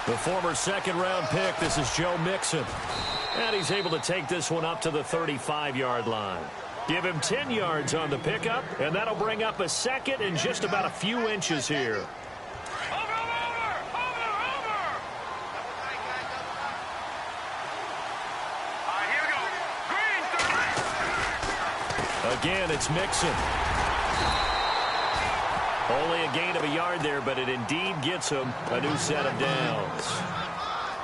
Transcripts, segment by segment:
The former second-round pick, this is Joe Mixon. And he's able to take this one up to the 35-yard line. Give him 10 yards on the pickup, and that'll bring up a second and just about a few inches here. Again, it's Mixon. Only a gain of a yard there, but it indeed gets him a new set of downs.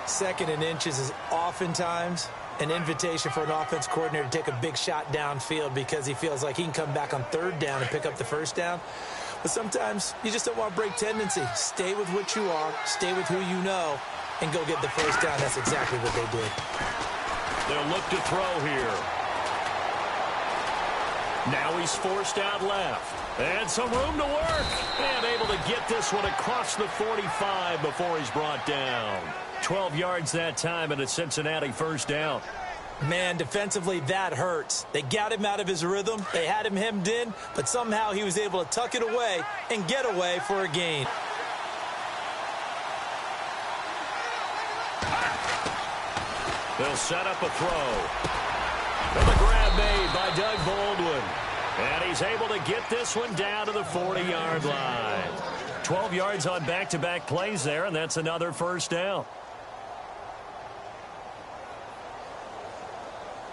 Second and inches is oftentimes an invitation for an offense coordinator to take a big shot downfield because he feels like he can come back on third down and pick up the first down. But sometimes you just don't want to break tendency. Stay with what you are, stay with who you know, and go get the first down. That's exactly what they did. They'll look to throw here. Now he's forced out left. And some room to work. And able to get this one across the 45 before he's brought down. 12 yards that time and a Cincinnati first down. Man, defensively, that hurts. They got him out of his rhythm. They had him hemmed in, but somehow he was able to tuck it away and get away for a gain. They'll set up a throw. And the grab made by Doug Baldwin. And he's able to get this one down to the 40-yard line. 12 yards on back-to-back plays there, and that's another first down.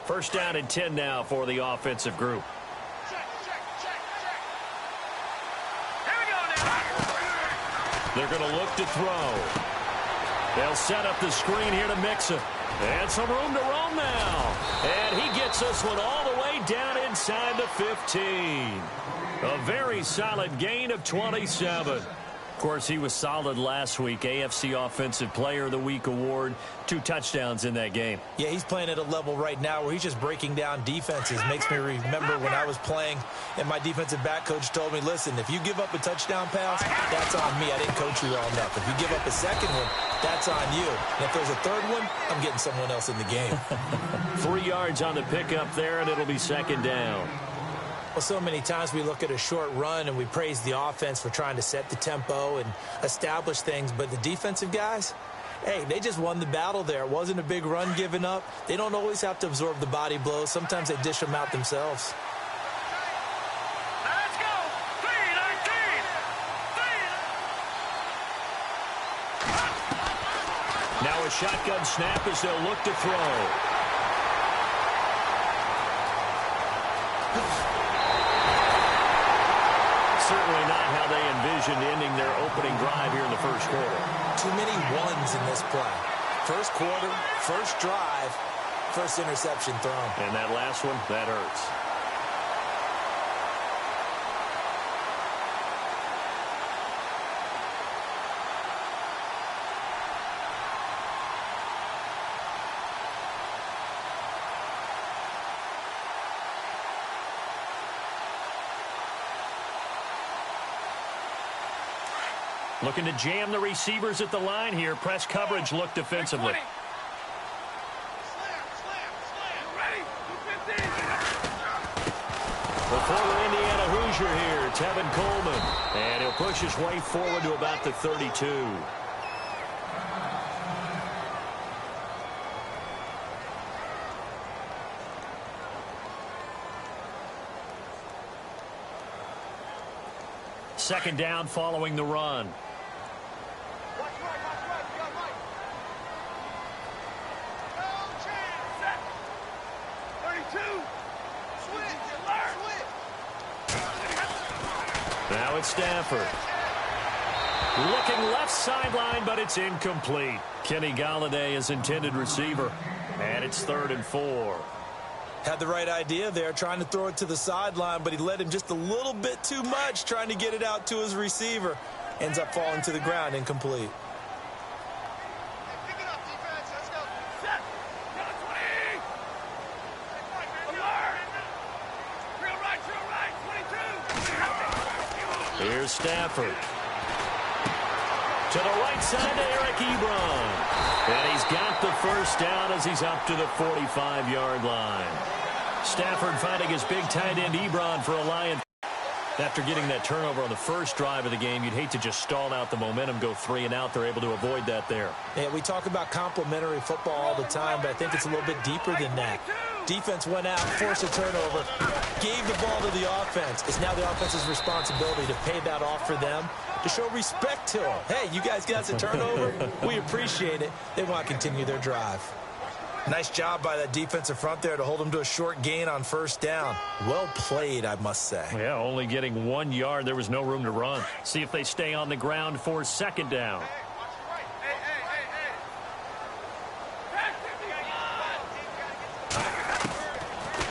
First down and 10 now for the offensive group. They're going to look to throw. They'll set up the screen here to Mixon. And some room to roam now. And he gets this one all the way down inside the 15. A very solid gain of 27. Of course, he was solid last week. AFC Offensive Player of the Week award. 2 touchdowns in that game. Yeah, he's playing at a level right now where he's just breaking down defenses. Makes me remember when I was playing and my defensive back coach told me, listen, if you give up a touchdown pass, that's on me. I didn't coach you well enough. If you give up a second one, that's on you. And if there's a third one, I'm getting someone else in the game. 3 yards on the pickup there, and it'll be second down. Well, so many times we look at a short run and we praise the offense for trying to set the tempo and establish things, but the defensive guys, hey, they just won the battle there. It wasn't a big run given up. They don't always have to absorb the body blows. Sometimes they dish them out themselves. Let's go! 3-19! Now a shotgun snap as they'll look to throw. Certainly not how they envisioned ending their opening drive here in the first quarter. Too many ones in this play. First quarter, first drive, first interception thrown. And that last one, that hurts. Looking to jam the receivers at the line here. Press coverage look defensively. The former Indiana Hoosier here, Tevin Coleman. And he'll push his way forward to about the 32. Second down following the run. Watch right, you got right. No chance. 32. Now it's Stafford. Looking left sideline, but it's incomplete. Kenny Golladay is intended receiver. And it's 3rd and 4. Had the right idea there, trying to throw it to the sideline, but he let him just a little bit too much, trying to get it out to his receiver. Ends up falling to the ground, incomplete. Pick it up, defense. Let's go. Set. 20. Real right, 22. Here's Stafford. To the right side to Eric Ebron. And he's got the first down as he's up to the 45-yard line. Stafford finding his big tight end Ebron for a Lion. After getting that turnover on the first drive of the game, you'd hate to just stall out the momentum, go 3 and out. They're able to avoid that there. Yeah, we talk about complementary football all the time, but I think it's a little bit deeper than that. Defense went out, forced a turnover, gave the ball to the offense. It's now the offense's responsibility to pay that off for them, to show respect to them. Hey, you guys got the turnover. We appreciate it. They want to continue their drive. Nice job by that defensive front there to hold them to a short gain on first down. Well played, I must say. Yeah, only getting 1 yard. There was no room to run. See if they stay on the ground for second down.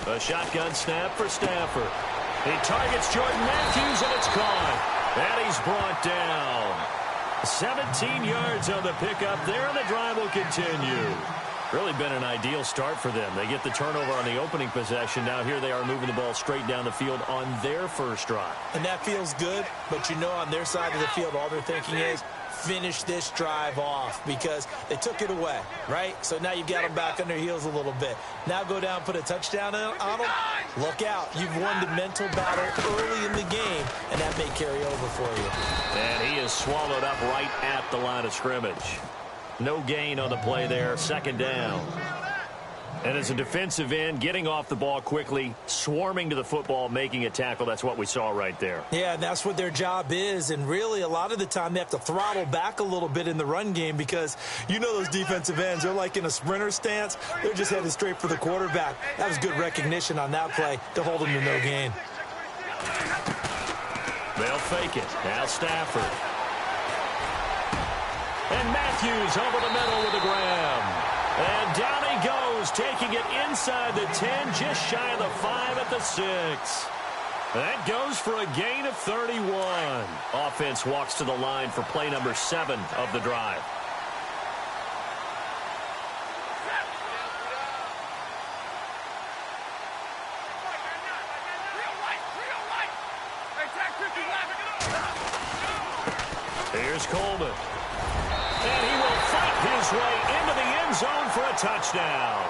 A shotgun snap for Stafford. He targets Jordan Matthews, and it's caught. And he's brought down. 17 yards on the pickup there, and the drive will continue. Really been an ideal start for them. They get the turnover on the opening possession. Now here they are moving the ball straight down the field on their first drive. And that feels good, but you know on their side of the field, all they're thinking is finish this drive off because they took it away, right? So now you've got them back on their heels a little bit. Now go down, put a touchdown on them. Look out. You've won the mental battle early in the game, and that may carry over for you. And he is swallowed up right at the line of scrimmage. No gain on the play there, second down. And as a defensive end, getting off the ball quickly, swarming to the football, making a tackle, that's what we saw right there. Yeah, and that's what their job is. And really, a lot of the time, they have to throttle back a little bit in the run game because you know those defensive ends, they're like in a sprinter stance. They're just headed straight for the quarterback. That was good recognition on that play to hold them to no gain. They'll fake it. Now Stafford. And Matthews over the middle with a grab. And down he goes, taking it inside the 10, just shy of the 5 at the 6. That goes for a gain of 31. Offense walks to the line for play number 7 of the drive. Here's Coleman. And he will fight his way into the end zone for a touchdown.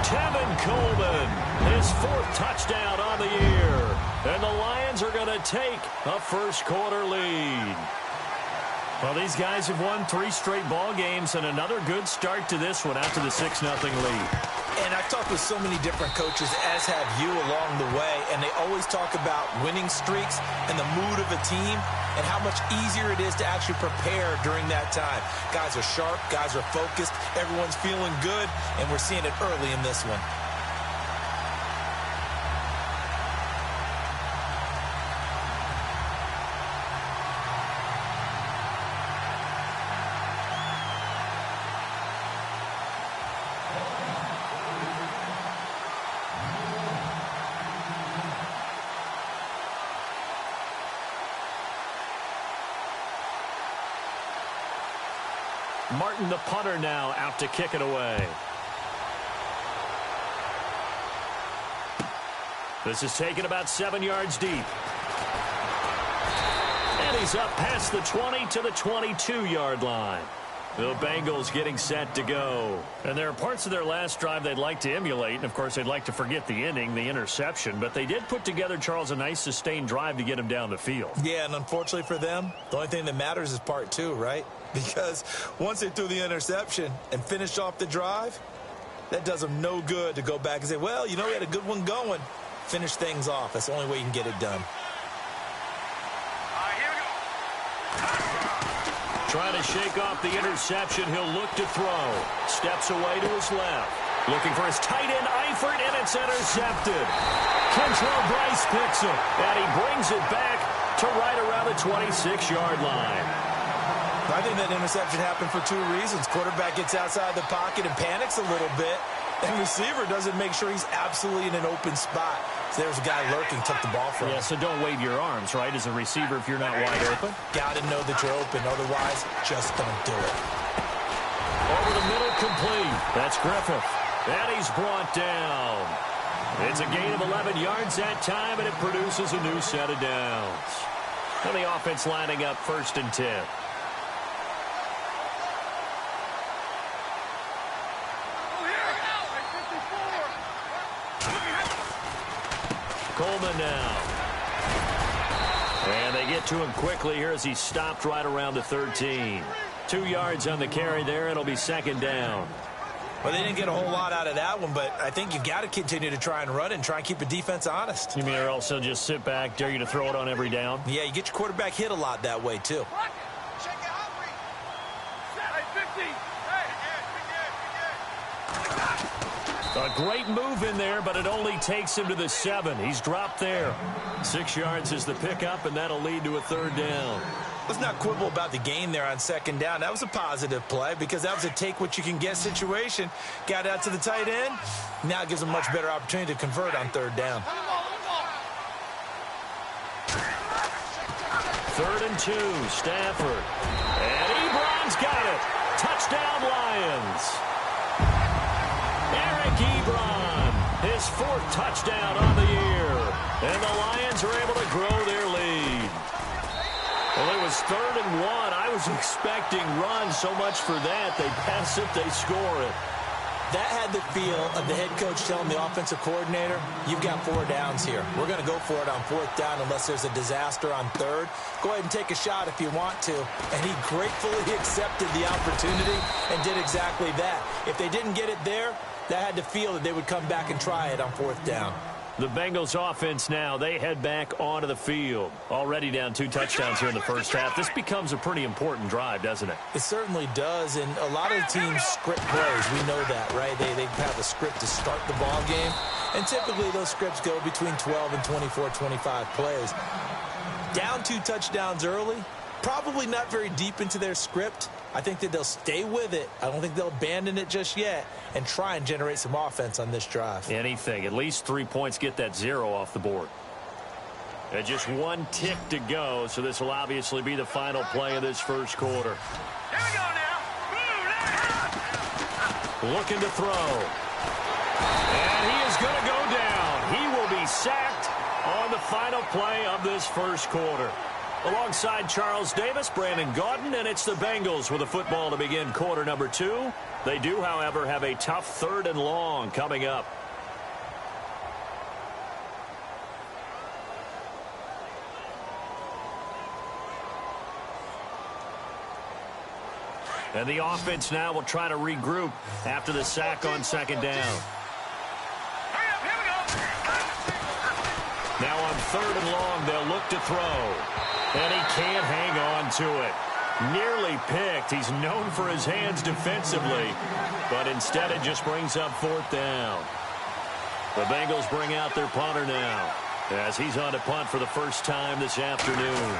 Tevin Coleman, his 4th touchdown on the year. And the Lions are going to take a first-quarter lead. Well, these guys have won 3 straight ball games and another good start to this one out to the 6-0 lead. And I've talked with so many different coaches, as have you along the way, and they always talk about winning streaks and the mood of a team and how much easier it is to actually prepare during that time. Guys are sharp, guys are focused, everyone's feeling good, and we're seeing it early in this one. Martin, the punter, now out to kick it away. This is taken about 7 yards deep. And he's up past the 20 to the 22-yard line. The Bengals getting set to go. And there are parts of their last drive they'd like to emulate. And, of course, they'd like to forget the inning, the interception. But they did put together, Charles, a nice sustained drive to get him down the field. Yeah, and unfortunately for them, the only thing that matters is part 2, right? Because once they threw the interception and finished off the drive, that does them no good to go back and say, well, you know, we had a good one going. Finish things off. That's the only way you can get it done. Trying to shake off the interception. He'll look to throw. Steps away to his left. Looking for his tight end, Eifert, and it's intercepted. Kentrell Bryce picks him, and he brings it back to right around the 26-yard line. I think that interception happened for 2 reasons. Quarterback gets outside the pocket and panics a little bit, and receiver doesn't make sure he's absolutely in an open spot. So there's a guy lurking, took the ball from him. Yeah, so don't wave your arms, right, as a receiver if you're not wide open. Got to know that you're open. Otherwise, just don't do it. Over the middle, complete. That's Griffith. And he's brought down. It's a gain of 11 yards that time, and it produces a new set of downs. And the offense lining up 1st and 10. Coleman now. And they get to him quickly here as he stopped right around the 13. 2 yards on the carry there. It'll be second down. Well, they didn't get a whole lot out of that one, but I think you've got to continue to try and run and try and keep the defense honest. You mean or also just sit back, dare you to throw it on every down? Yeah, you get your quarterback hit a lot that way, too. A great move in there, but it only takes him to the 7. He's dropped there. 6 yards is the pickup, and that'll lead to a third down. Let's not quibble about the gain there on second down. That was a positive play because that was a take-what-you-can-get situation. Got out to the tight end. Now it gives them a much better opportunity to convert on third down. 3rd and 2, Stafford. And Ebron's got it. Touchdown, Lions. Eric Ebron, his 4th touchdown on the year. And the Lions are able to grow their lead. Well, it was 3rd and 1. I was expecting runs so much for that. They pass it, they score it. That had the feel of the head coach telling the offensive coordinator, you've got 4 downs here. We're going to go for it on 4th down unless there's a disaster on 3rd. Go ahead and take a shot if you want to. And he gratefully accepted the opportunity and did exactly that. If they didn't get it there, that had the feel that they would come back and try it on 4th down. The Bengals offense now, they head back onto the field. Already down 2 touchdowns here in the first half. This becomes a pretty important drive, doesn't it? It certainly does, and a lot of the teams script plays. We know that, right? They have a script to start the ball game, and typically those scripts go between 12 and 24, 25 plays. Down 2 touchdowns early, probably not very deep into their script. I think that they'll stay with it. I don't think they'll abandon it just yet and try and generate some offense on this drive. Anything. At least 3 points, get that 0 off the board. And just 1 tick to go, so this will obviously be the final play of this first quarter. Here we go now. Looking to throw. And he is going to go down. He will be sacked on the final play of this first quarter. Alongside Charles Davis, Brandon Gaudin, and it's the Bengals with a football to begin quarter number 2. They do, however, have a tough 3rd and long coming up. And the offense now will try to regroup after the sack on second down. Now on 3rd and long, they'll look to throw. And he can't hang on to it. Nearly picked. He's known for his hands defensively, but instead it just brings up 4th down. The Bengals bring out their punter now as he's on to punt for the first time this afternoon.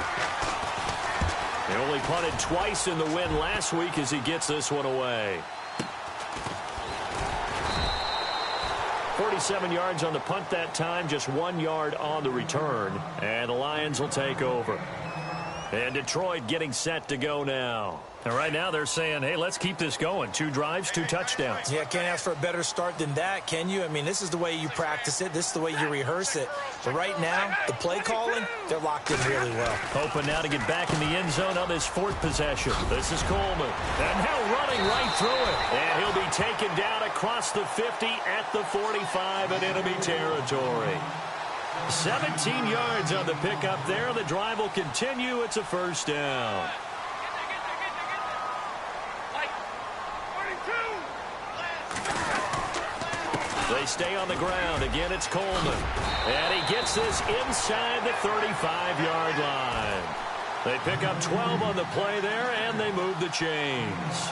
He only punted twice in the win last week as he gets this one away. 47 yards on the punt that time, just 1 yard on the return, and the Lions will take over. And Detroit getting set to go now. And right now they're saying, hey, let's keep this going. 2 drives, 2 touchdowns. Yeah, can't ask for a better start than that, can you? I mean, this is the way you practice it. This is the way you rehearse it. But right now, the play calling, they're locked in really well. Hoping now to get back in the end zone on this 4th possession. This is Coleman. And now running right through it. And he'll be taken down across the 50 at the 45 in enemy territory. 17 yards on the pickup there. The drive will continue. It's a first down. They stay on the ground. Again, it's Coleman. And he gets this inside the 35-yard line. They pick up 12 on the play there, and they move the chains.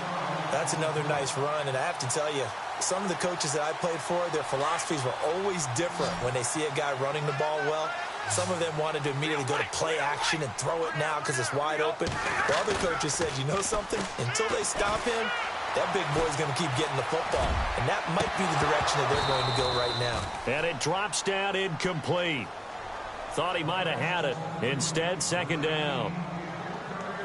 That's another nice run, and I have to tell you, some of the coaches that I played for, their philosophies were always different when they see a guy running the ball well. Some of them wanted to immediately go to play action and throw it now because it's wide open. While other coaches said, you know something? Until they stop him, that big boy's going to keep getting the football. And that might be the direction that they're going to go right now. And it drops down incomplete. Thought he might have had it. Instead, second down.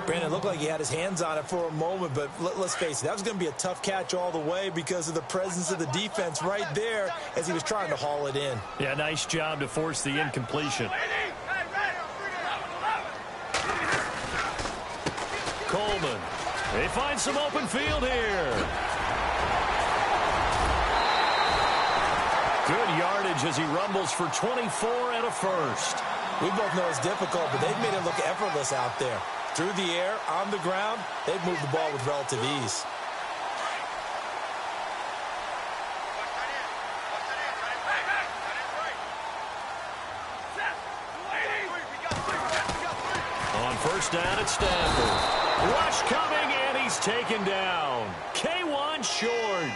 Brandon, looked like he had his hands on it for a moment, but let's face it, that was going to be a tough catch all the way because of the presence of the defense right there as he was trying to haul it in. Yeah, nice job to force the incompletion. Coleman. They find some open field here. Good yardage as he rumbles for 24 and a first. We both know it's difficult, but they've made it look effortless out there. Through the air, on the ground, they've moved the ball with relative ease. On first down at Stanford. Rush coming, and he's taken down. K1 short.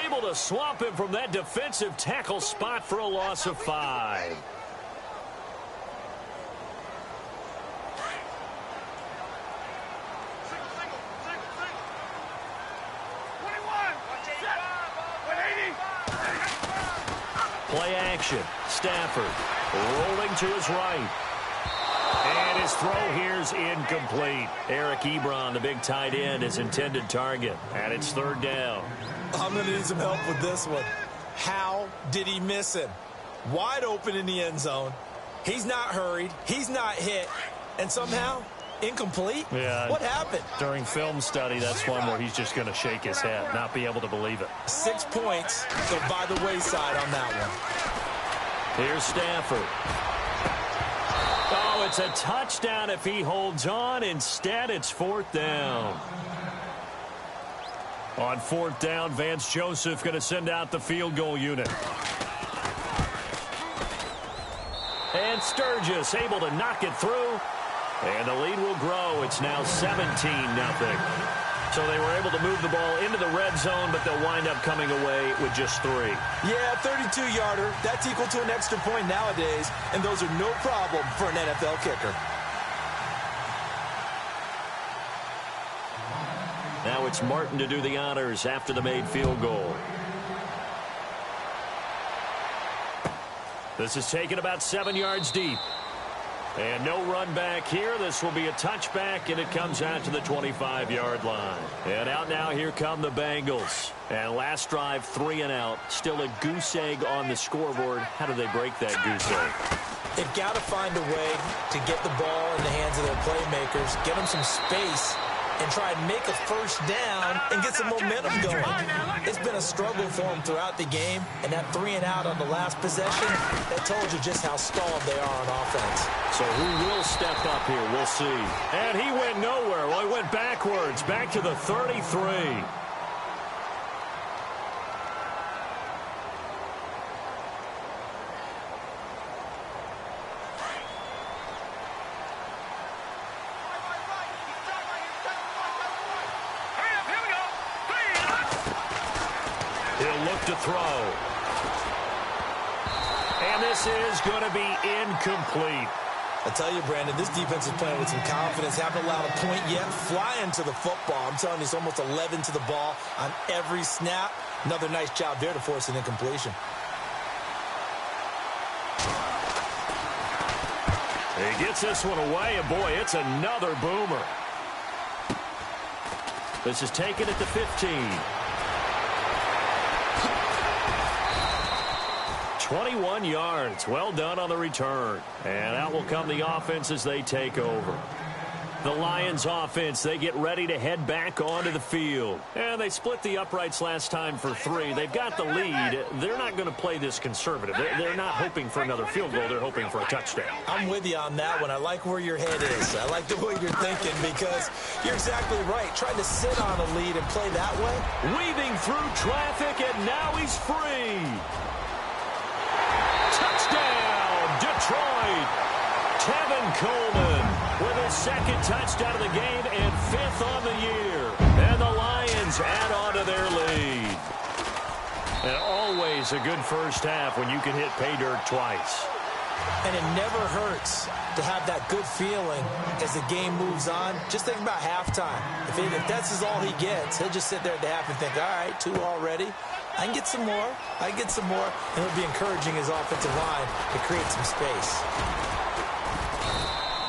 Able to swamp him from that defensive tackle spot for a loss of 5. Play action. Stafford rolling to his right. And his throw here's incomplete. Eric Ebron, the big tight end, his intended target. And it's third down. I'm going to need some help with this one. How did he miss him? Wide open in the end zone. He's not hurried. He's not hit. And somehow, incomplete? Yeah. What happened? During film study, that's one where he's just going to shake his head, not be able to believe it. 6 points go by the wayside on that one. Here's Stafford. Oh, it's a touchdown if he holds on. Instead, it's fourth down. On fourth down, Vance Joseph going to send out the field goal unit. And Sturgis able to knock it through. And the lead will grow. It's now 17-0. So they were able to move the ball into the red zone, but they'll wind up coming away with just 3. Yeah, 32-yarder. That's equal to an extra point nowadays, and those are no problem for an NFL kicker. Now it's Martin to do the honors after the made field goal. This is taken about 7 yards deep. And no run back here. This will be a touchback, and it comes out to the 25-yard line. And out now, here come the Bengals. And last drive, 3 and out. Still a goose egg on the scoreboard. How do they break that goose egg? They've got to find a way to get the ball in the hands of their playmakers, get them some space, and try and make a first down and get some momentum going. It's been a struggle for them throughout the game, and that 3 and out on the last possession, that told you just how stalled they are on offense. So who will step up here? We'll see. And he went nowhere. Well, he went backwards, back to the 33. He'll look to throw. And this is going to be incomplete. I tell you, Brandon, this defense is playing with some confidence. Haven't allowed a point yet. Flying to the football. I'm telling you, it's almost 11 to the ball on every snap. Another nice job there to force an incompletion. He gets this one away, and boy, it's another boomer. This is taken at the 15. 21 yards. Well done on the return. And out will come the offense as they take over. The Lions offense, they get ready to head back onto the field. And they split the uprights last time for 3. They've got the lead. They're not going to play this conservative. They're not hoping for another field goal. They're hoping for a touchdown. I'm with you on that one. I like where your head is. I like the way you're thinking because you're exactly right. Trying to sit on a lead and play that way. Weaving through traffic, and now he's free. Touchdown, Detroit. Tevin Coleman with his second touchdown of the game and 5th on the year. And the Lions add on to their lead. And always a good first half when you can hit pay dirt twice. And it never hurts to have that good feeling as the game moves on. Just think about halftime. If that's all he gets, he'll just sit there at the half and think, all right, 2 already. I can get some more. I can get some more. And he'll be encouraging his offensive line to create some space.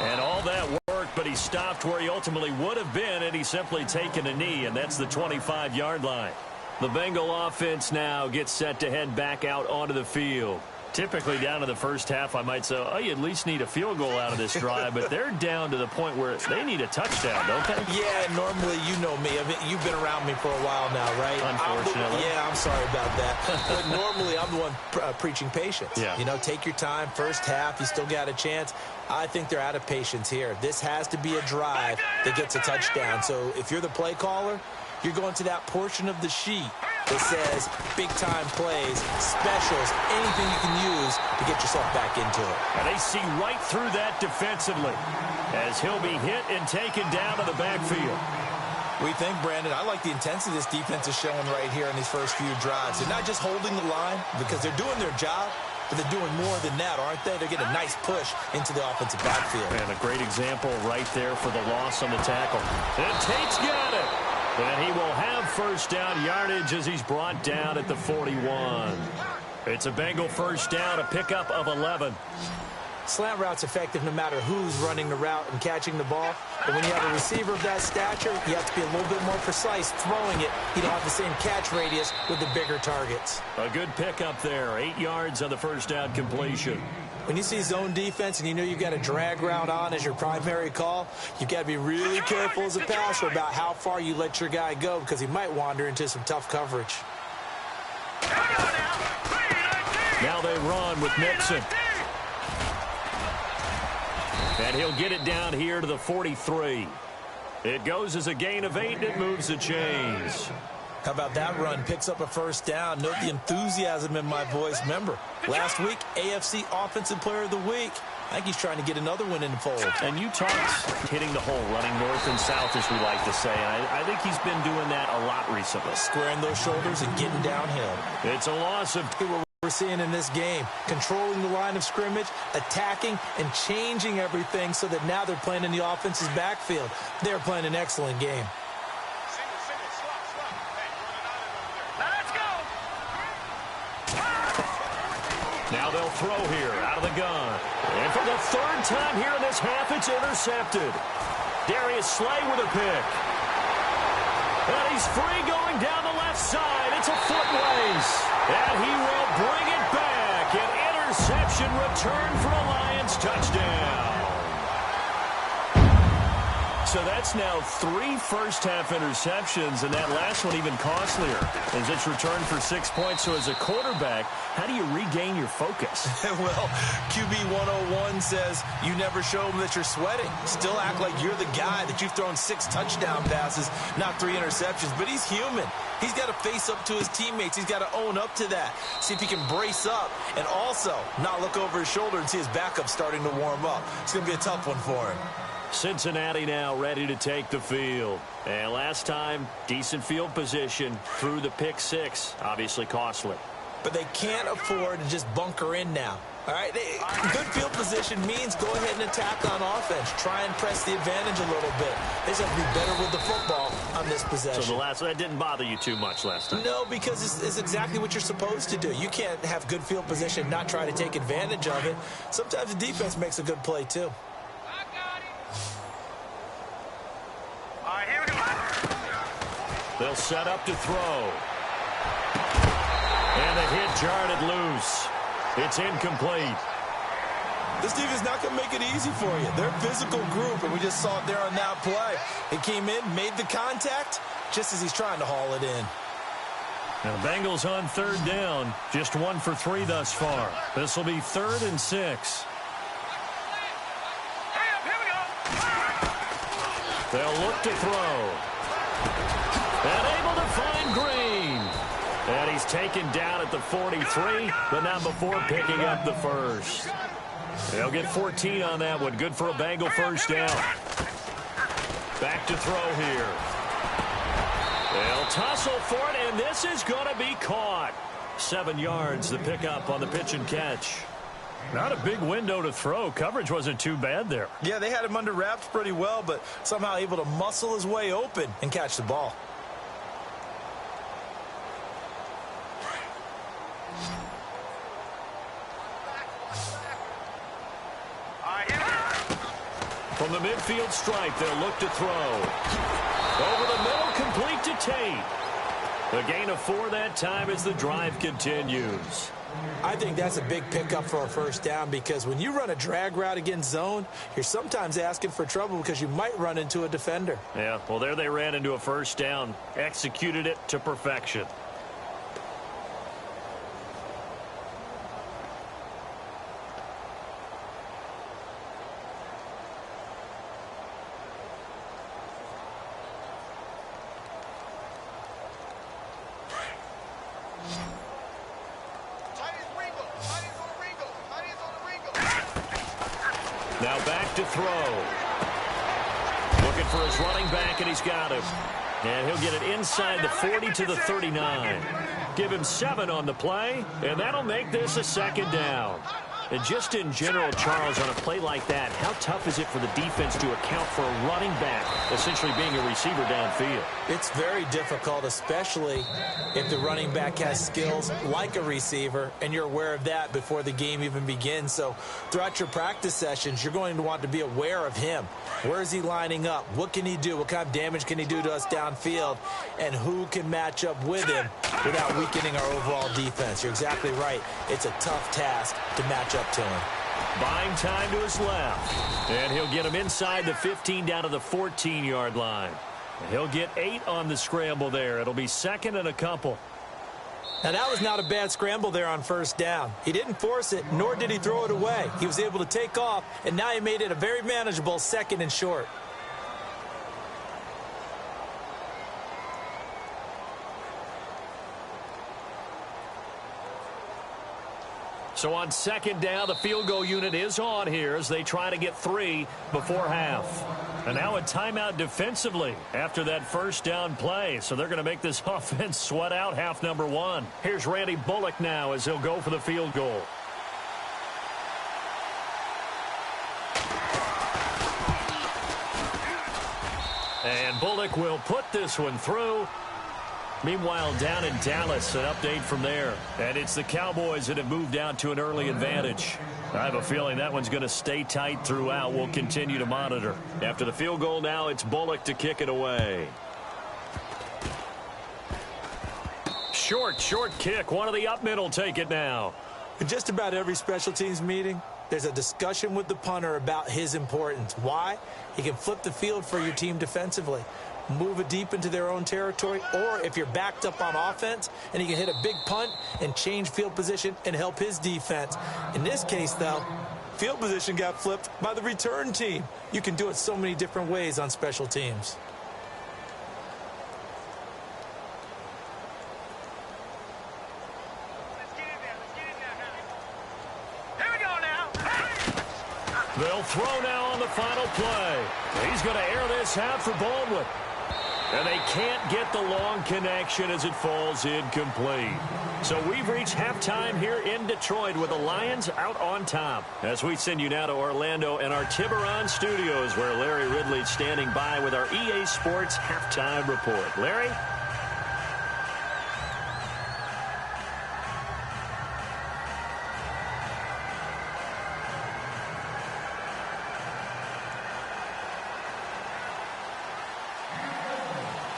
And all that worked, but he stopped where he ultimately would have been, and he's simply taken a knee, and that's the 25-yard line. The Bengal offense now gets set to head back out onto the field. Typically down to the first half, I might say, oh, you at least need a field goal out of this drive, but they're down to the point where they need a touchdown, don't they? Yeah, normally, you know me. I mean, you've been around me for a while now, right? Unfortunately. I'm sorry about that. But normally, I'm the one preaching patience. Yeah. You know, take your time. First half, you still got a chance. I think they're out of patience here. This has to be a drive that gets a touchdown. So if you're the play caller, you're going to that portion of the sheet that says big-time plays, specials, anything you can use to get yourself back into it. And they see right through that defensively as he'll be hit and taken down to the backfield. What do you think, Brandon? I like the intensity this defense is showing right here in these first few drives. They're not just holding the line because they're doing their job, but they're doing more than that, aren't they? They're getting a nice push into the offensive backfield. And a great example right there for the loss on the tackle. And Tate's got it. And he will have first down yardage as he's brought down at the 41. It's a Bengal first down, a pickup of 11. Slant route's effective no matter who's running the route and catching the ball. But when you have a receiver of that stature, you have to be a little bit more precise throwing it. You don't have the same catch radius with the bigger targets. A good pickup there. 8 yards on the first down completion. When you see zone defense and you know you've got a drag route on as your primary call, you've got to be really careful as a passer about how far you let your guy go because he might wander into some tough coverage. Now they run with Mixon. And he'll get it down here to the 43. It goes as a gain of 8, and it moves the chains. How about that run? Picks up a first down. Note the enthusiasm in my voice. Remember, last week, AFC Offensive Player of the Week. I think he's trying to get another one in the fold. And you talked hitting the hole, running north and south, as we like to say. And I think he's been doing that a lot recently. Squaring those shoulders and getting downhill. It's a loss of what we're seeing in this game. Controlling the line of scrimmage, attacking, and changing everything so that now they're playing in the offense's backfield. They're playing an excellent game. Now they'll throw here out of the gun. And for the third time here in this half, it's intercepted. Darius Slay with a pick. And he's free going down the left side. It's a foot race. And he will bring it back. An interception return for a Lions touchdown. So that's now 3 first-half interceptions, and that last one even costlier as it's returned for 6 points. So as a quarterback, how do you regain your focus? Well, QB 101 says you never show them that you're sweating. Still act like you're the guy, that you've thrown 6 touchdown passes, not 3 interceptions. But he's human. He's got to face up to his teammates. He's got to own up to that. See if he can brace up and also not look over his shoulder and see his backup starting to warm up. It's going to be a tough one for him. Cincinnati now ready to take the field. And last time, decent field position through the pick 6. Obviously costly. But they can't afford to just bunker in now. All right, good field position means go ahead and attack on offense. Try and press the advantage a little bit. They just have to be better with the football on this possession. So that didn't bother you too much last time? No, because it's exactly what you're supposed to do. You can't have good field position and not try to take advantage of it. Sometimes the defense makes a good play, too. They'll set up to throw. And the hit jarred it loose. It's incomplete. This defense is not going to make it easy for you. They're a physical group, and we just saw it there on that play. It came in, made the contact, just as he's trying to haul it in. Now the Bengals on 3rd down. Just 1 for 3 thus far. This will be 3rd and 6. They'll look to throw. And able to find Green. And he's taken down at the 43, but not before picking up the first. They'll get 14 on that one. Good for a Bengal first down. Back to throw here. They'll tussle for it, and this is going to be caught. 7 yards, the pickup on the pitch and catch. Not a big window to throw. Coverage wasn't too bad there. Yeah, they had him under wraps pretty well, but somehow able to muscle his way open and catch the ball. From the midfield stripe, they'll look to throw. Over the middle, complete to Tate. A gain of 4 that time as the drive continues. I think that's a big pickup for a first down because when you run a drag route against zone, you're sometimes asking for trouble because you might run into a defender. Yeah, well, there they ran into a first down, executed it to perfection. Now back to throw. Looking for his running back, and he's got him. And he'll get it inside the 40 to the 39. Give him 7 on the play, and that'll make this a second down. And just in general, Charles, on a play like that, how tough is it for the defense to account for a running back essentially being a receiver downfield? It's very difficult, especially if the running back has skills like a receiver, and you're aware of that before the game even begins. So throughout your practice sessions, you're going to want to be aware of him. Where is he lining up? What can he do? What kind of damage can he do to us downfield? And who can match up with him without weakening our overall defense? You're exactly right. It's a tough task to match up to him. Buying time to his left. And he'll get him inside the 15 down to the 14-yard line. He'll get 8 on the scramble there. It'll be second and a couple. Now, that was not a bad scramble there on first down. He didn't force it, nor did he throw it away. He was able to take off, and now he made it a very manageable second and short. So on second down, the field goal unit is on here as they try to get 3 before half. And now a timeout defensively after that first down play. So they're going to make this offense sweat out half number 1. Here's Randy Bullock now as he'll go for the field goal. And Bullock will put this one through. Meanwhile, down in Dallas, an update from there. And it's the Cowboys that have moved out to an early advantage. I have a feeling that one's going to stay tight throughout. We'll continue to monitor. After the field goal now, it's Bullock to kick it away. Short kick. One of the up men will take it now. In just about every special teams meeting, there's a discussion with the punter about his importance. Why? He can flip the field for your team defensively, move it deep into their own territory, or if you're backed up on offense and he can hit a big punt and change field position and help his defense. In this case, though, field position got flipped by the return team. You can do it so many different ways on special teams. They'll throw now on the final play. He's going to air this out for Baldwin. And they can't get the long connection as it falls incomplete. So we've reached halftime here in Detroit with the Lions out on top. As we send you now to Orlando and our Tiburon studios where Larry Ridley's standing by with our EA Sports halftime report. Larry?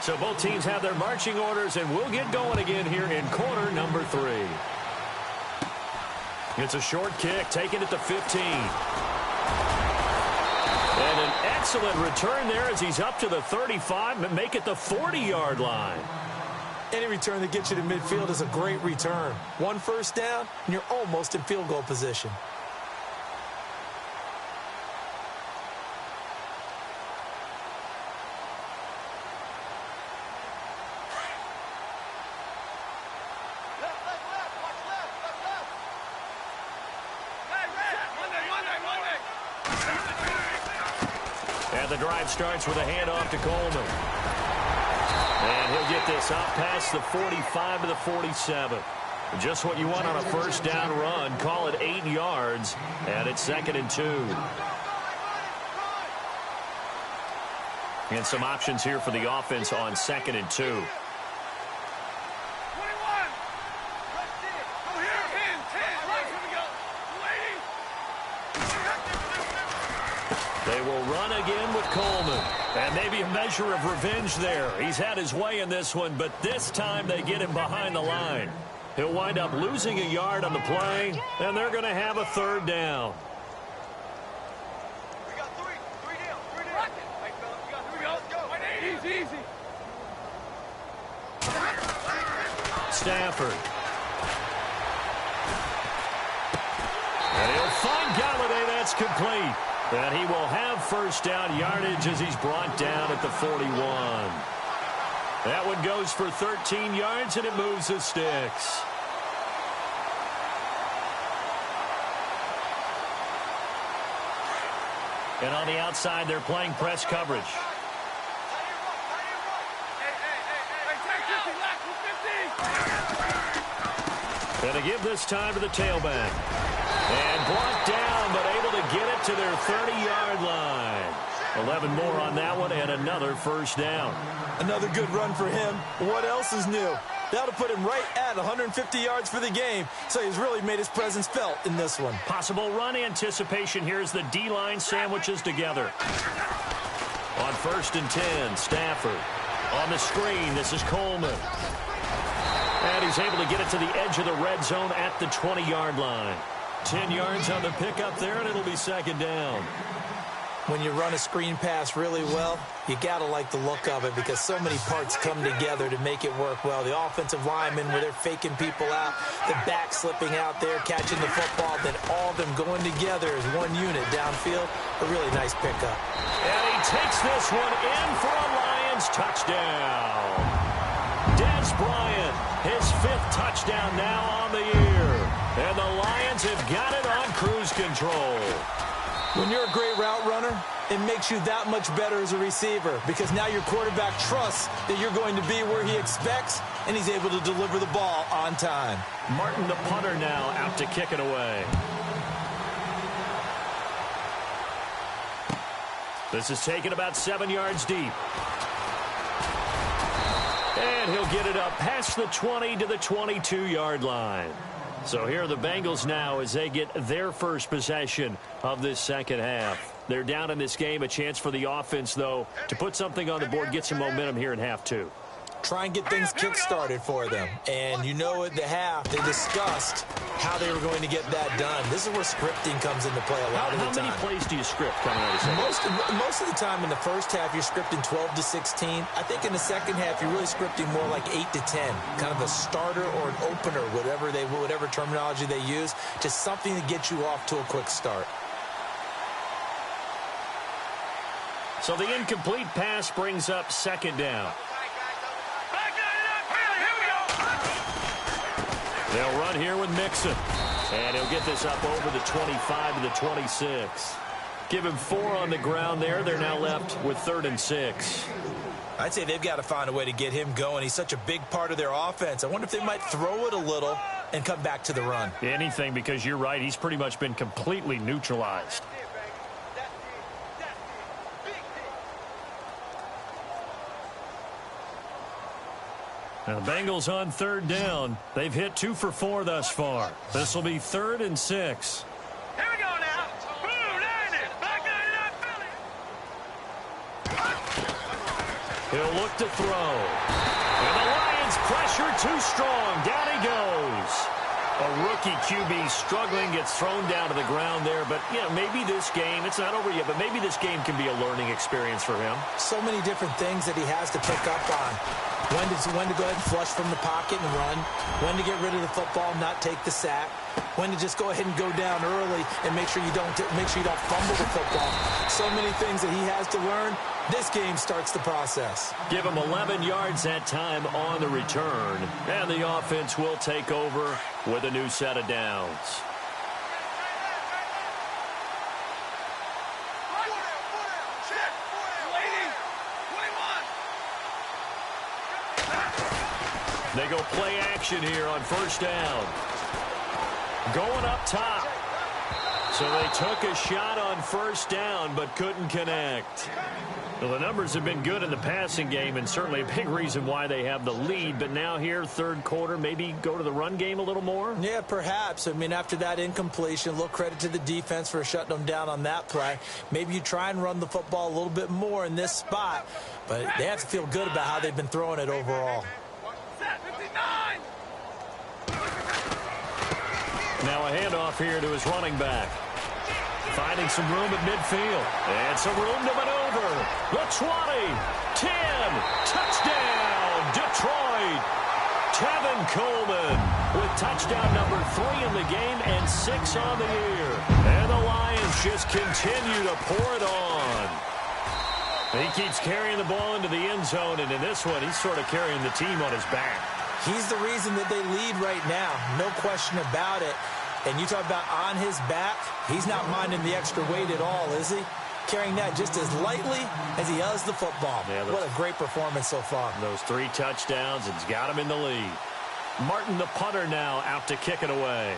So both teams have their marching orders, and we'll get going again here in quarter number 3. It's a short kick, taking it to 15. And an excellent return there as he's up to the 35 and make it the 40-yard line. Any return that gets you to midfield is a great return. One first down, and you're almost in field goal position. And the drive starts with a handoff to Coleman. And he'll get this out past the 45 to the 47. Just what you want on a first down run. Call it 8 yards. And it's 2nd and 2. And some options here for the offense on 2nd and 2. They will run again with Coleman. And maybe a measure of revenge there. He's had his way in this one, but this time they get him behind the line. He'll wind up losing a yard on the play, and they're going to have a third down. We got three. Three down. Three down. Hey, fellas, we got three. Let's go. Easy, easy. Stafford. And he'll find Galladay. That's complete. And he will have first down yardage as he's brought down at the 41. That one goes for 13 yards, and it moves the sticks. And on the outside, they're playing press coverage. And to give this time to the tailback. And brought down, but able to get it to their 30-yard line. 11 more on that one, and another first down. Another good run for him. What else is new? That'll put him right at 150 yards for the game, so he's really made his presence felt in this one. Possible run anticipation. Here's the D-line sandwiches together. On 1st and 10, Stafford. On the screen, this is Coleman. And he's able to get it to the edge of the red zone at the 20-yard line. 10 yards on the pickup there, and it'll be second down. When you run a screen pass really well, you got to like the look of it because so many parts come together to make it work well. The offensive linemen, where they're faking people out, the back slipping out there, catching the football, then all of them going together as one unit downfield. A really nice pickup. And he takes this one in for a Lions touchdown. Dez Bryant, his 5th touchdown now on the year. And the Lions have got it on cruise control. When you're a great route runner, it makes you that much better as a receiver because now your quarterback trusts that you're going to be where he expects, and he's able to deliver the ball on time. Martin, the punter, now out to kick it away. This is taken about 7 yards deep. And he'll get it up past the 20 to the 22-yard line. So here are the Bengals now as they get their first possession of this second half. They're down in this game. A chance for the offense, though, to put something on the board, get some momentum here in half two. Try and get things kick-started for them. And you know at the half, they discussed how they were going to get that done. This is where scripting comes into play a lot of the time. How many plays do you script coming out of the second? Most of the time in the first half, you're scripting 12 to 16. I think in the second half, you're really scripting more like 8 to 10. Kind of a starter or an opener, whatever terminology they use. Just something to get you off to a quick start. So the incomplete pass brings up second down. They'll run here with Mixon. And he'll get this up over the 25 to the 26. Give him 4 on the ground there. They're now left with 3rd and 6. I'd say they've got to find a way to get him going. He's such a big part of their offense. I wonder if they might throw it a little and come back to the run. Anything, because you're right. He's pretty much been completely neutralized. Now the Bengals on 3rd down. They've hit 2 for 4 thus far. This will be 3rd and 6. Here we go now. Boom, there it is. Back 99 Philly. He'll look to throw. And the Lions pressure too strong. Down he goes. A rookie QB struggling, gets thrown down to the ground there. But, you know, maybe this game, it's not over yet, but maybe this game can be a learning experience for him. So many different things that he has to pick up on. When to go ahead and flush from the pocket and run. When to get rid of the football and not take the sack. When to just go ahead and go down early and make sure you don't fumble the football. So many things that he has to learn. This game starts the process. Give him 11 yards that time on the return. And the offense will take over with a new set of downs. They go play action here on 1st down. Going up top. So they took a shot on 1st down but couldn't connect. Well, the numbers have been good in the passing game and certainly a big reason why they have the lead. But now here, 3rd quarter, maybe go to the run game a little more? Yeah, perhaps. I mean, after that incompletion, a little credit to the defense for shutting them down on that play. Maybe you try and run the football a little bit more in this spot. But they have to feel good about how they've been throwing it overall. Set 59. Now a handoff here to his running back. Finding some room at midfield. And some room to maneuver. The 20, 10, touchdown, Detroit. Tevin Coleman with touchdown number 3 in the game and 6 on the year. And the Lions just continue to pour it on. He keeps carrying the ball into the end zone, and in this one, he's sort of carrying the team on his back. He's the reason that they lead right now. No question about it. And you talk about on his back, he's not minding the extra weight at all, is he? Carrying that just as lightly as he does the football. Yeah, what a great performance so far. Those 3 touchdowns, it's got him in the lead. Martin, the punter, now out to kick it away.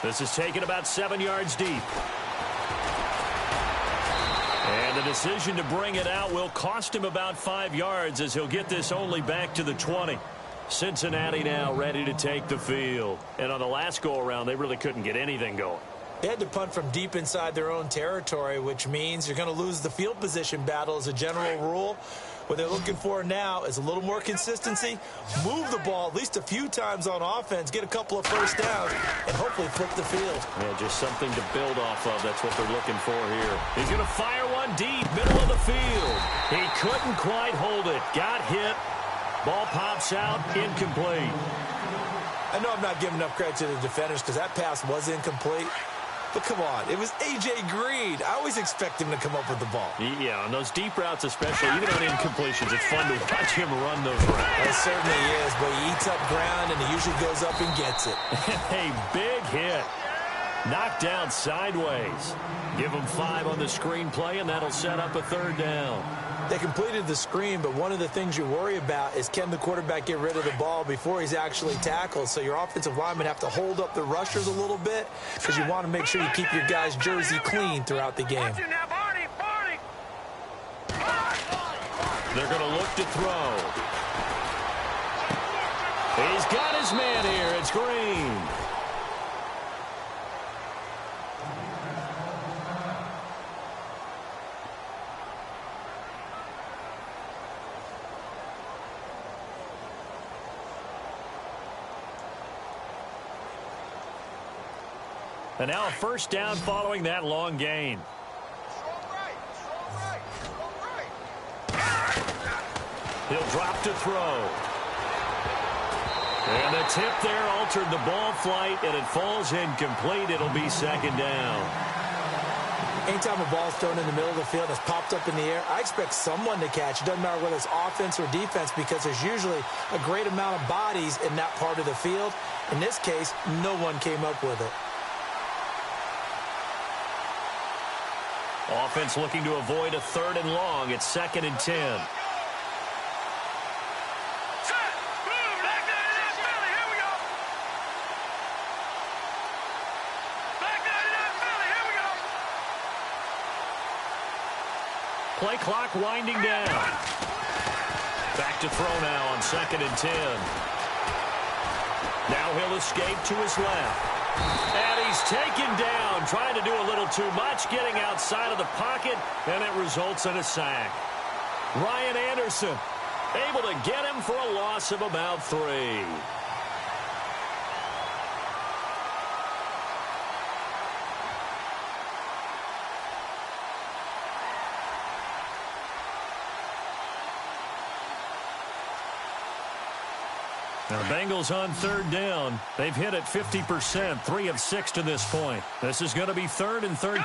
This is taken about 7 yards deep. And the decision to bring it out will cost him about 5 yards as he'll get this only back to the 20. Cincinnati now ready to take the field. And on the last go-around, they really couldn't get anything going. They had to punt from deep inside their own territory, which means you're going to lose the field position battle as a general rule. What they're looking for now is a little more consistency, move the ball at least a few times on offense, get a couple of first downs, and hopefully flip the field. Yeah, just something to build off of. That's what they're looking for here. He's going to fire one deep, middle of the field. He couldn't quite hold it. Got hit. Ball pops out, incomplete. I know I'm not giving enough credit to the defenders because that pass was incomplete. But come on, it was A.J. Green. I always expect him to come up with the ball. Yeah, on those deep routes especially, even on incompletions, it's fun to watch him run those routes. It certainly is, but he eats up ground and he usually goes up and gets it. A big hit. Knocked down sideways. Give him 5 on the screenplay, and that'll set up a 3rd down. They completed the screen, but one of the things you worry about is can the quarterback get rid of the ball before he's actually tackled? So your offensive linemen have to hold up the rushers a little bit because you want to make sure you keep your guys' jersey clean throughout the game. They're going to look to throw. He's got his man here. It's Green. And now a first down following that long gain. He'll drop to throw. And the tip there altered the ball flight, and it falls incomplete. It'll be 2nd down. Anytime a ball's thrown in the middle of the field and it's popped up in the air, I expect someone to catch. It doesn't matter whether it's offense or defense because there's usually a great amount of bodies in that part of the field. In this case, no one came up with it. Offense looking to avoid a 3rd and long. It's 2nd and 10. Play clock winding down. Back to throw now on 2nd and 10. Now he'll escape to his left. And he's taken down, trying to do a little too much, getting outside of the pocket, and it results in a sack. Ryan Anderson able to get him for a loss of about 3. Now, Bengals on 3rd down. They've hit it 50%, 3 of 6 to this point. This is going to be 3rd and 13.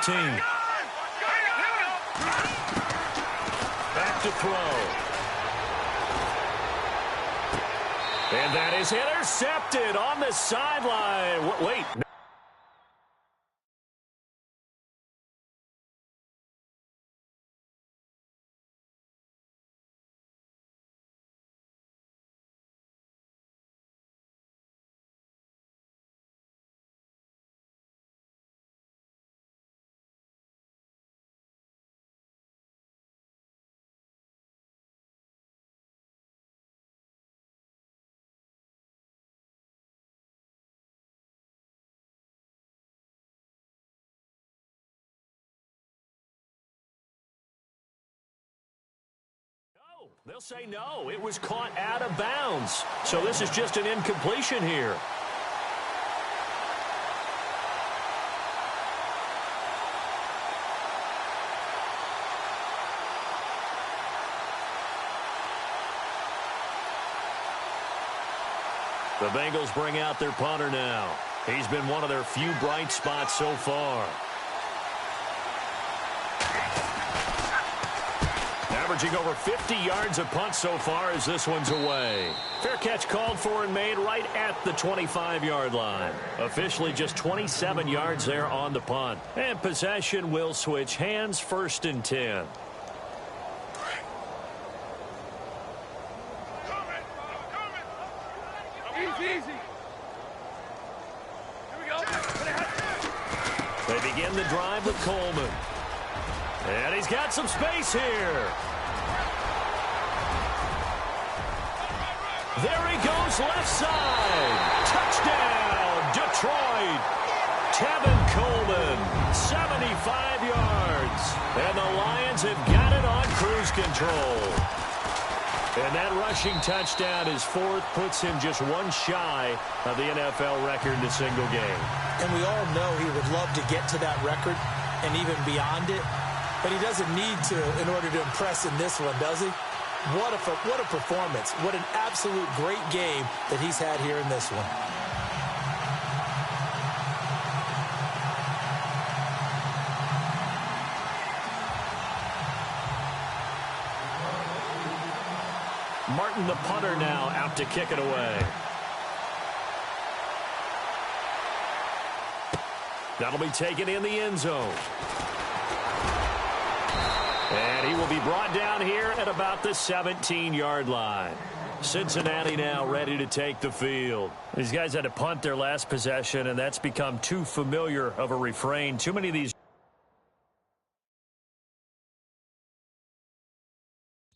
Back to throw. And that is intercepted on the sideline. Wait. They'll say no. It was caught out of bounds. So this is just an incompletion here. The Bengals bring out their punter now. He's been one of their few bright spots so far. Averaging over 50 yards a punt so far as this one's away. Fair catch called for and made right at the 25-yard line. Officially just 27 yards there on the punt. And possession will switch hands, 1st and 10. Easy. Here we go. They begin the drive with Coleman. And he's got some space here. There he goes, left side. Touchdown, Detroit. Tevin Coleman, 75 yards. And the Lions have got it on cruise control. And that rushing touchdown, his 4th, puts him just one shy of the NFL record in a single game. And we all know he would love to get to that record and even beyond it. But he doesn't need to in order to impress in this one, does he? What a performance. What an absolute great game that he's had here in this one. Martin, the punter, now out to kick it away. That'll be taken in the end zone. And he will be brought down here at about the 17-yard line. Cincinnati now ready to take the field. These guys had to punt their last possession, and that's become too familiar of a refrain. Too many of these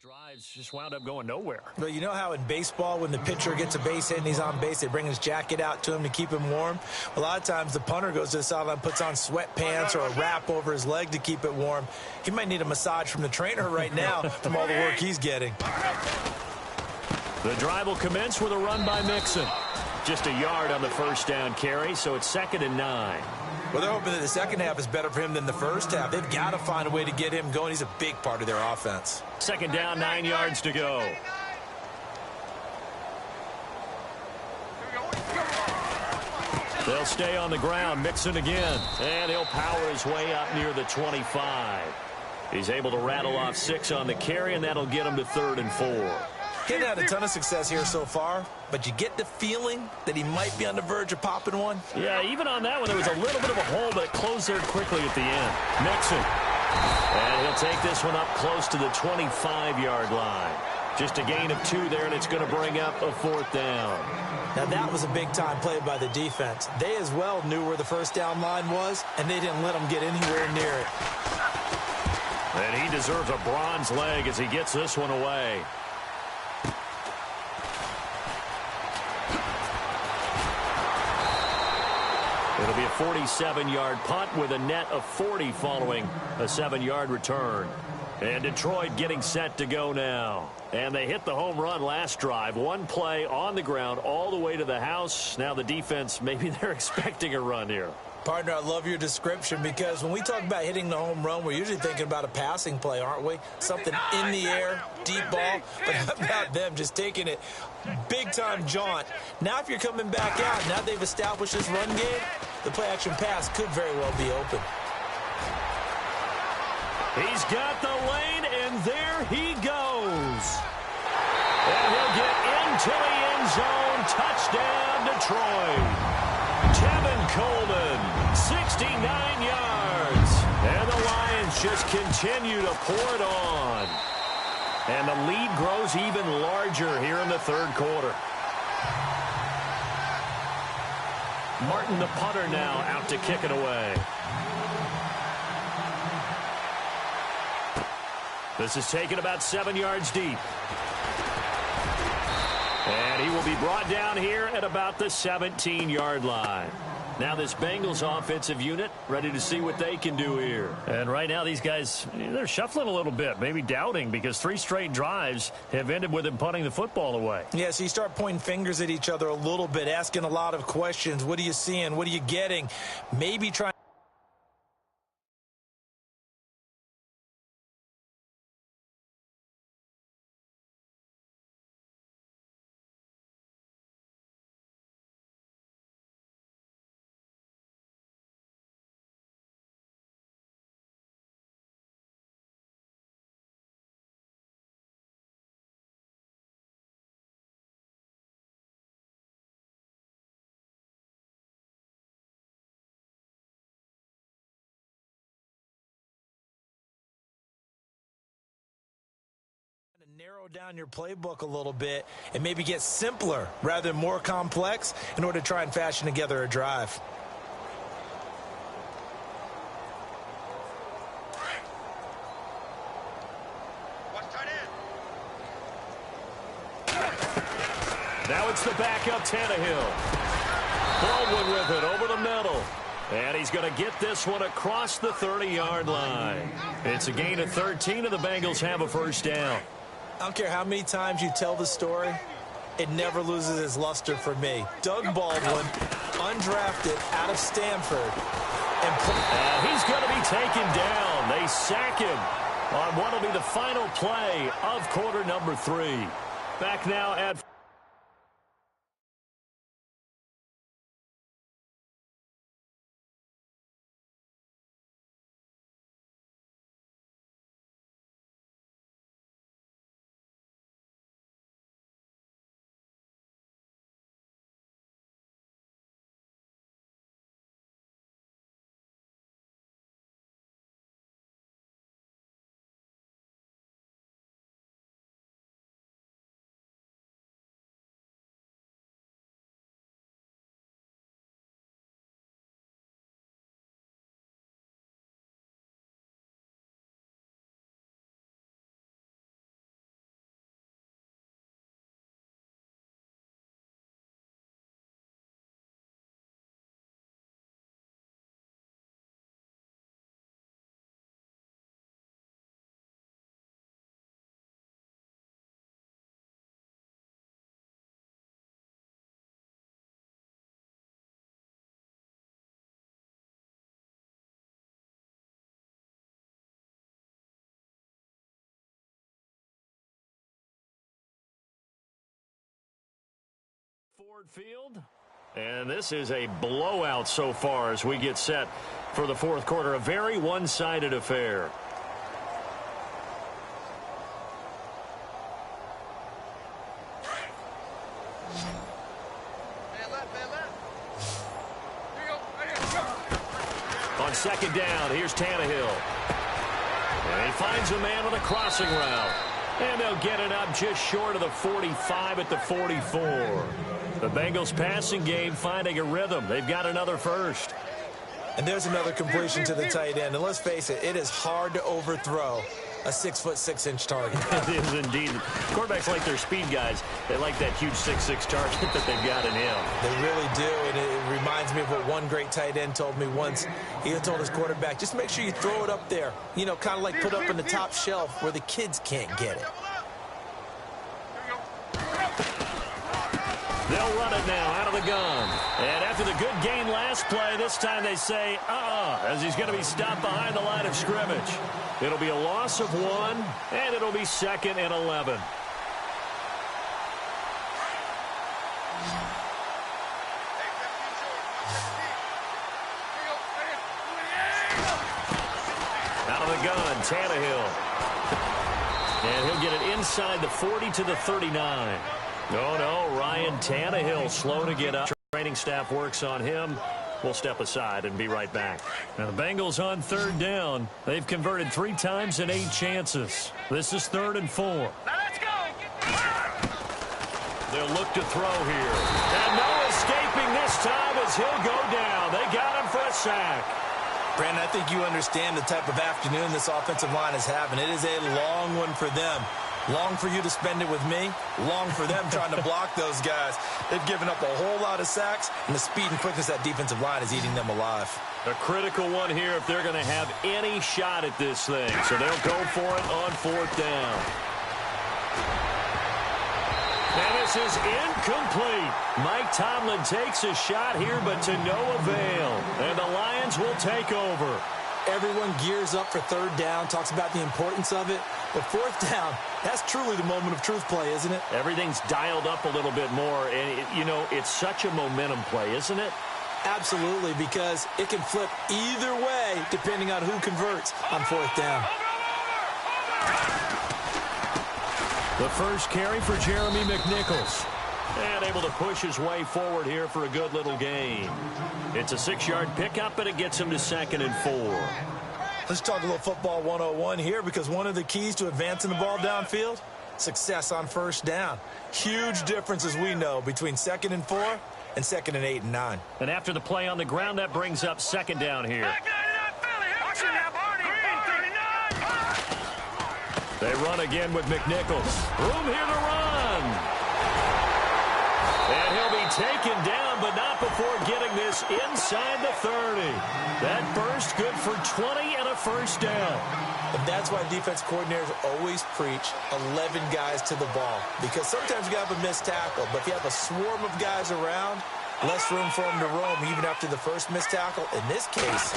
drives just wound up going nowhere. But you know how in baseball, when the pitcher gets a base hit and he's on base, they bring his jacket out to him to keep him warm? A lot of times the punter goes to the sideline, puts on sweatpants or a wrap over his leg to keep it warm. He might need a massage from the trainer right now from all the work he's getting. The drive will commence with a run by Mixon. Just a yard on the first down carry, so it's 2nd and 9. Well, they're hoping that the second half is better for him than the first half. They've got to find a way to get him going. He's a big part of their offense. 2nd down, 9 yards to go. They'll stay on the ground. Mixon again. And he'll power his way up near the 25. He's able to rattle off 6 on the carry, and that'll get him to 3rd and 4. He hasn't had a ton of success here so far, but you get the feeling that he might be on the verge of popping one. Yeah, even on that one, there was a little bit of a hole, but it closed there quickly at the end. Mixon. And he'll take this one up close to the 25-yard line. Just a gain of 2 there, and it's going to bring up a 4th down. Now, that was a big-time play by the defense. They as well knew where the first down line was, and they didn't let him get anywhere near it. And he deserves a bronze leg as he gets this one away. It'll be a 47-yard punt with a net of 40 following a 7-yard return. And Detroit getting set to go now. And they hit the home run last drive. One play on the ground all the way to the house. Now the defense, maybe they're expecting a run here. Partner, I love your description because when we talk about hitting the home run, we're usually thinking about a passing play, aren't we? Something in the air, deep ball. But how about them just taking it big-time jaunt? Now if you're coming back out, now they've established this run game, the play-action pass could very well be open. He's got the lane, and there he goes. And he'll get into the end zone. Touchdown, Detroit. Tevin Coleman, 69 yards. And the Lions just continue to pour it on. And the lead grows even larger here in the 3rd quarter. Martin, the punter, now out to kick it away. This is taken about 7 yards deep. And he will be brought down here at about the 17-yard line. Now this Bengals offensive unit ready to see what they can do here. And right now these guys, they're shuffling a little bit, maybe doubting, because 3 straight drives have ended with them punting the football away. Yeah, so you start pointing fingers at each other a little bit, asking a lot of questions. What are you seeing? What are you getting? Maybe trying. Narrow down your playbook a little bit and maybe get simpler rather than more complex in order to try and fashion together a drive. Now it's the backup Tannehill. Baldwin with it over the middle. And he's going to get this one across the 30-yard line. It's a gain of 13, and the Bengals have a first down. I don't care how many times you tell the story, it never loses its luster for me. Doug Baldwin, undrafted out of Stanford. And he's going to be taken down. They sack him on what will be the final play of quarter number 3. Back now at Ford Field. And this is a blowout so far as we get set for the fourth quarter. A very one-sided affair. On second down, here's Tannehill. And he finds a man with a crossing route. And they'll get it up just short of the 45 at the 44. The Bengals passing game finding a rhythm. They've got another first. And there's another completion to the tight end. And let's face it, it is hard to overthrow a 6'6" target. It is indeed. Quarterbacks like their speed guys. They like that huge 6'6" target that they've got in him. They really do, and it reminds me of what one great tight end told me once. He told his quarterback, just make sure you throw it up there. You know, kind of like put up on the top shelf where the kids can't get it. They'll run it now out of the gun. And after the good gain last play, this time they say, as he's going to be stopped behind the line of scrimmage. It'll be a loss of 1, and it'll be 2nd and 11. Out of the gun, Tannehill. And he'll get it inside the 40 to the 39. No, Ryan Tannehill slow to get up. Training staff works on him. We'll step aside and be right back. Now the Bengals on third down. They've converted 3 times in 8 chances. This is 3rd and 4. Now let's go. They'll look to throw here. And no escaping this time as he'll go down. They got him for a sack. Brandon, I think you understand the type of afternoon this offensive line is having. It is a long one for them. Long for you to spend it with me. Long for them trying to block those guys. They've given up a whole lot of sacks, and the speed and quickness of that defensive line is eating them alive. A critical one here if they're going to have any shot at this thing. So they'll go for it on 4th down. And this is incomplete. Mike Tomlin takes a shot here, but to no avail. And the Lions will take over. Everyone gears up for 3rd down, talks about the importance of it. But 4th down, that's truly the moment of truth play, isn't it? Everything's dialed up a little bit more. And, it's such a momentum play, isn't it? Absolutely, because it can flip either way depending on who converts on 4th down. The first carry for Jeremy McNichols. And able to push his way forward here for a good little gain. It's a 6-yard pickup, and it gets him to 2nd and 4. Let's talk a little football 101 here, because one of the keys to advancing the ball downfield, success on 1st down. Huge difference, as we know, between 2nd and 4 and 2nd and 8 and 9. And after the play on the ground, that brings up 2nd down here. They run again with McNichols. Room here to run. And he'll be taken down, but not before getting this inside the 30. That burst good for 20 and a 1st down. And that's why defense coordinators always preach 11 guys to the ball. Because sometimes you have a missed tackle, but if you have a swarm of guys around, less room for them to roam even after the first missed tackle. In this case,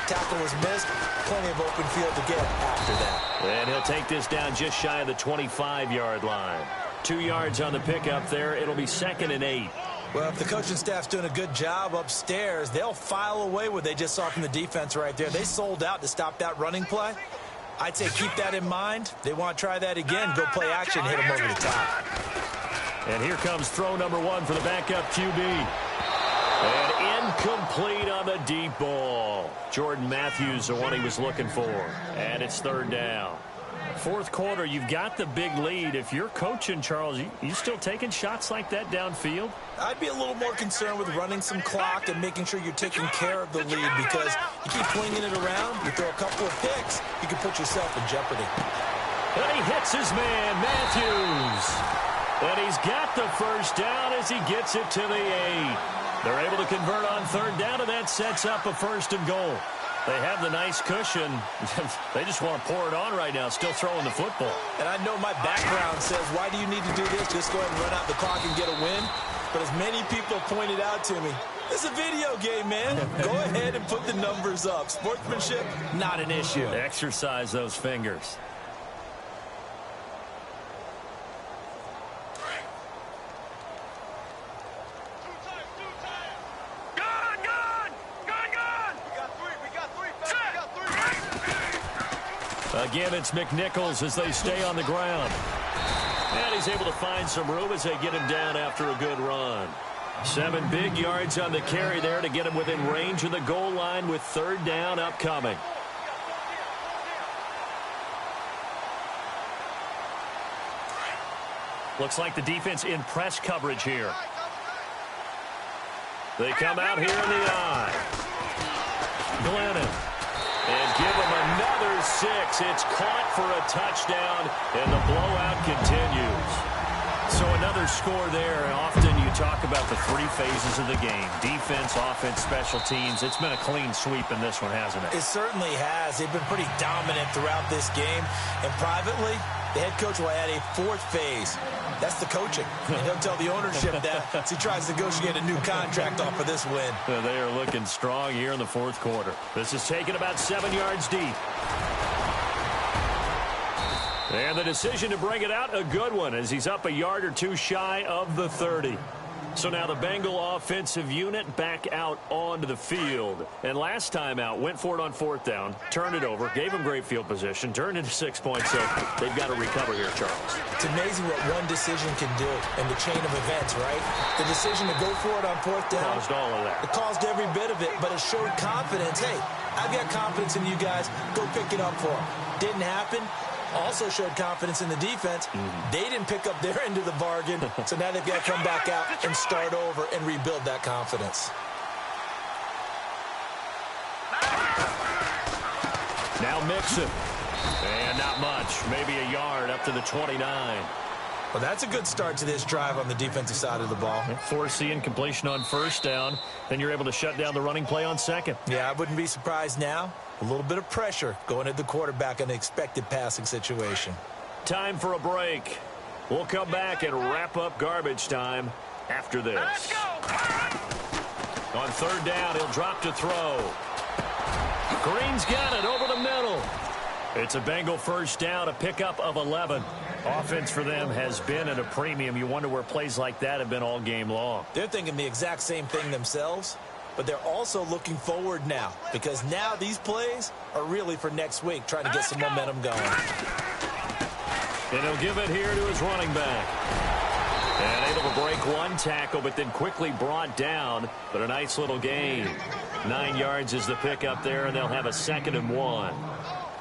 tackle was missed, plenty of open field to get after that. And he'll take this down just shy of the 25-yard line. 2 yards on the pickup there. It'll be 2nd and 8. Well, if the coaching staff's doing a good job upstairs, they'll file away what they just saw from the defense right there. They sold out to stop that running play. I'd say keep that in mind. They want to try that again, go play action, hit them over the top. And here comes throw number 1 for the backup QB. And incomplete on the deep ball. Jordan Matthews, the one he was looking for. And it's 3rd down. 4th quarter, you've got the big lead. If you're coaching, Charles, you still taking shots like that downfield? I'd be a little more concerned with running some clock and making sure you're taking care of the lead, because you keep flinging it around, you throw a couple of picks, you can put yourself in jeopardy. And he hits his man, Matthews. And he's got the 1st down as he gets it to the 8. They're able to convert on 3rd down, and that sets up a 1st and goal. They have the nice cushion. They just want to pour it on right now, still throwing the football. And I know my background says, why do you need to do this? Just go ahead and run out the clock and get a win. But as many people pointed out to me, it's a video game, man. Go ahead and put the numbers up. Sportsmanship, not an issue. Exercise those fingers. Again, it's McNichols as they stay on the ground. And he's able to find some room as they get him down after a good run. 7 big yards on the carry there to get him within range of the goal line with 3rd down upcoming. Looks like the defense in press coverage here. They come out here in the eye. Glennon. And give him another 6. It's caught for a touchdown, and the blowout continues. So another score there. Often you talk about the 3 phases of the game. Defense, offense, special teams. It's been a clean sweep in this one, hasn't it? It certainly has. They've been pretty dominant throughout this game. And privately, the head coach will add a 4th phase. That's the coaching. And he'll tell the ownership that as he tries to negotiate a new contract off of this win. They are looking strong here in the 4th quarter. This is taken about 7 yards deep. And the decision to bring it out, a good one, as he's up a yard or 2 shy of the 30. So now the Bengal offensive unit back out onto the field. And last time out, went for it on 4th down, turned it over, gave them great field position, turned into 6 points. So they've got to recover here, Charles. It's amazing what one decision can do in the chain of events, right? The decision to go for it on 4th down. Caused all of that. It caused every bit of it, but it showed confidence. Hey, I've got confidence in you guys. Go pick it up for them. Didn't happen. Also showed confidence in the defense. They didn't pick up their end of the bargain, so now they've got to come back out and start over and rebuild that confidence. Now Mixon. And not much. Maybe a yard up to the 29. Well, that's a good start to this drive on the defensive side of the ball. Forcing completion on first down. Then you're able to shut down the running play on second. Yeah, I wouldn't be surprised now. A little bit of pressure going at the quarterback in an expected passing situation. Time for a break. We'll come back and wrap up garbage time after this. Let's go. On third down, he'll drop to throw. Green's got it over the middle. It's a Bengal first down, a pickup of 11. Offense for them has been at a premium. You wonder where plays like that have been all game long. They're thinking the exact same thing themselves, but they're also looking forward now because now these plays are really for next week, trying to get some momentum going. And he'll give it here to his running back. And able to break one tackle, but then quickly brought down. But a nice little gain. 9 yards is the pickup there, and they'll have a 2nd and 1.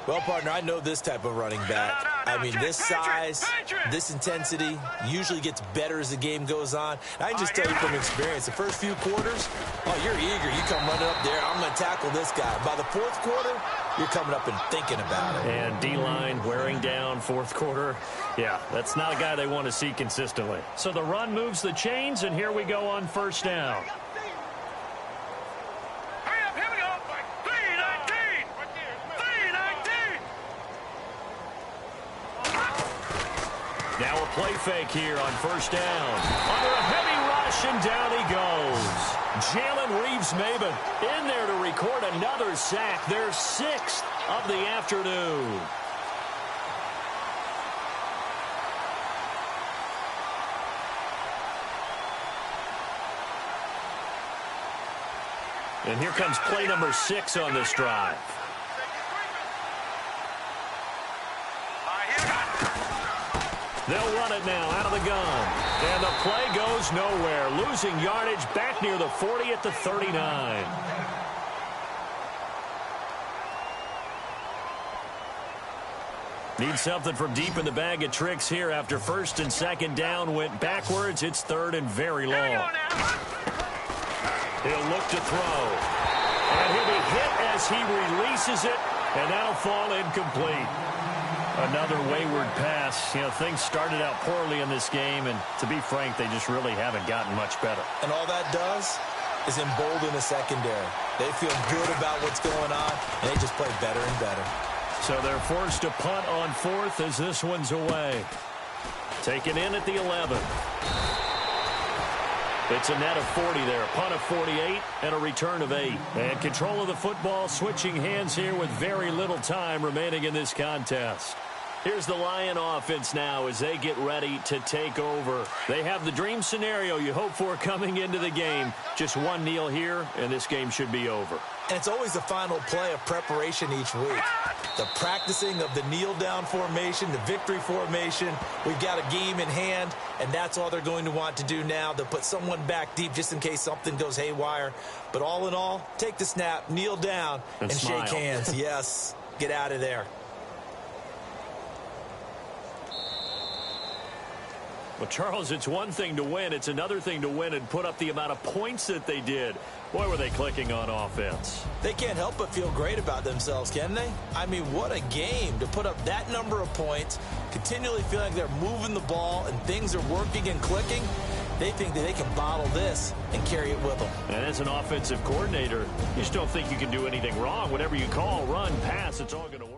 Well, partner, I know this type of running back. I mean, this size, this intensity usually gets better as the game goes on. And I can just tell you from experience, the first few quarters, oh, you're eager. You come running up there, I'm going to tackle this guy. By the fourth quarter, you're coming up and thinking about it. And D-line wearing down fourth quarter. Yeah, that's not a guy they want to see consistently. So the run moves the chains, and here we go on first down. Now a play fake here on first down. Under a heavy rush, and down he goes. Jalen Reeves-Maybin in there to record another sack. Their 6th of the afternoon. And here comes play number 6 on this drive. They'll run it now out of the gun. And the play goes nowhere. Losing yardage back near the 40 at the 39. Need something from deep in the bag of tricks here after first and second down went backwards. It's 3rd and very long. He'll look to throw. And he'll be hit as he releases it. And that'll fall incomplete. Another wayward pass. You know, things started out poorly in this game, and to be frank, they just really haven't gotten much better. And all that does is embolden the secondary. They feel good about what's going on, and they just play better and better. So they're forced to punt on 4th as this one's away. Taken in at the 11. It's a net of 40 there, a punt of 48, and a return of 8. And control of the football, switching hands here with very little time remaining in this contest. Here's the Lion offense now as they get ready to take over. They have the dream scenario you hope for coming into the game. Just one kneel here, and this game should be over. And it's always the final play of preparation each week. The practicing of the kneel-down formation, the victory formation. We've got a game in hand, and that's all they're going to want to do now. They'll put someone back deep just in case something goes haywire. But all in all, take the snap, kneel down, and shake hands. Yes, get out of there. Well, Charles, it's one thing to win. It's another thing to win and put up the amount of points that they did. Boy, were they clicking on offense. They can't help but feel great about themselves, can they? I mean, what a game to put up that number of points, continually feeling like they're moving the ball and things are working and clicking. They think that they can bottle this and carry it with them. And as an offensive coordinator, you just don't think you can do anything wrong. Whatever you call, run, pass, it's all going to work.